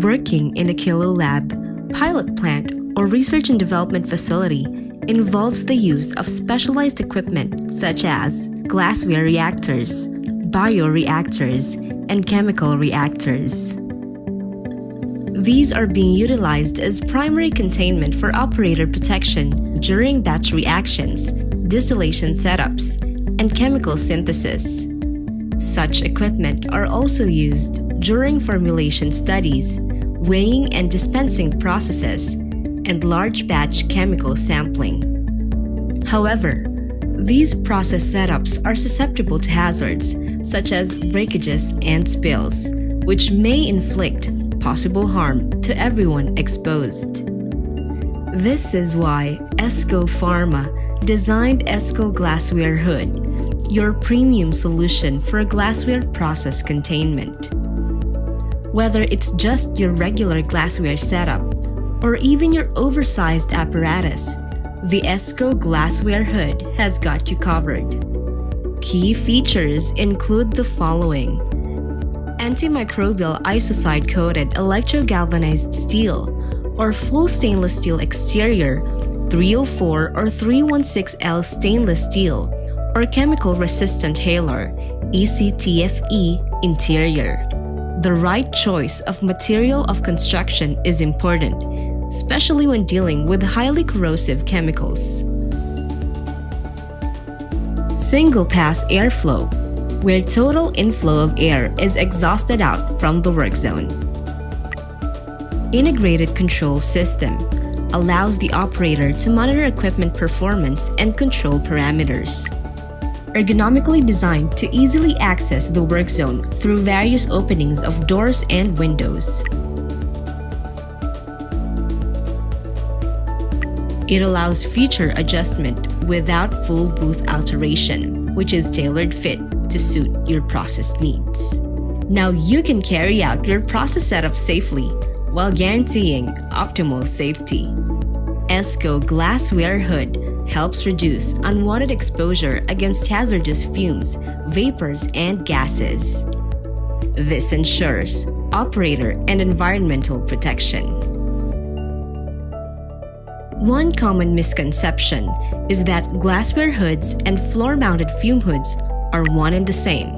Working in a kilo lab, pilot plant, or research and development facility involves the use of specialized equipment such as glassware reactors, bioreactors, and chemical reactors. These are being utilized as primary containment for operator protection during batch reactions, distillation setups, and chemical synthesis. Such equipment are also used during formulation studies, weighing and dispensing processes, and large batch chemical sampling. However, these process setups are susceptible to hazards such as breakages and spills, which may inflict possible harm to everyone exposed. This is why Esco Pharma designed Esco Glassware Hood, your premium solution for glassware process containment. Whether it's just your regular glassware setup or even your oversized apparatus, the Esco Glassware Hood has got you covered. Key features include the following: antimicrobial isocide-coated electrogalvanized steel or full stainless steel exterior, 304 or 316L stainless steel, or chemical-resistant Halar, ECTFE interior. The right choice of material of construction is important, especially when dealing with highly corrosive chemicals. Single-pass airflow, where total inflow of air is exhausted out from the work zone. Integrated control system allows the operator to monitor equipment performance and control parameters. Ergonomically designed to easily access the work zone through various openings of doors and windows. It allows feature adjustment without full booth alteration, which is tailored fit to suit your process needs. Now you can carry out your process setup safely while guaranteeing optimal safety. Esco Glassware Hood helps reduce unwanted exposure against hazardous fumes, vapors, and gases. This ensures operator and environmental protection. One common misconception is that glassware hoods and floor-mounted fume hoods are one and the same.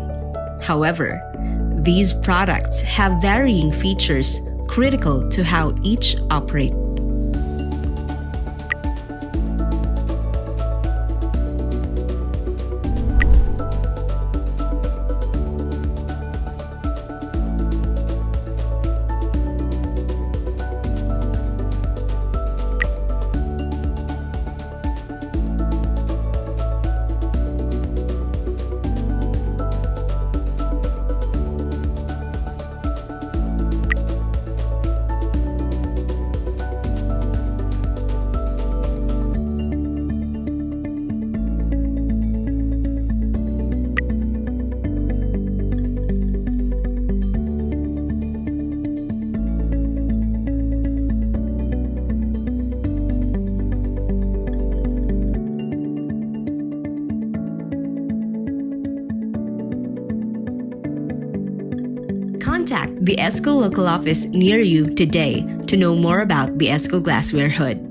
However, these products have varying features critical to how each operates. Contact the Esco local office near you today to know more about the Esco Glassware Hood.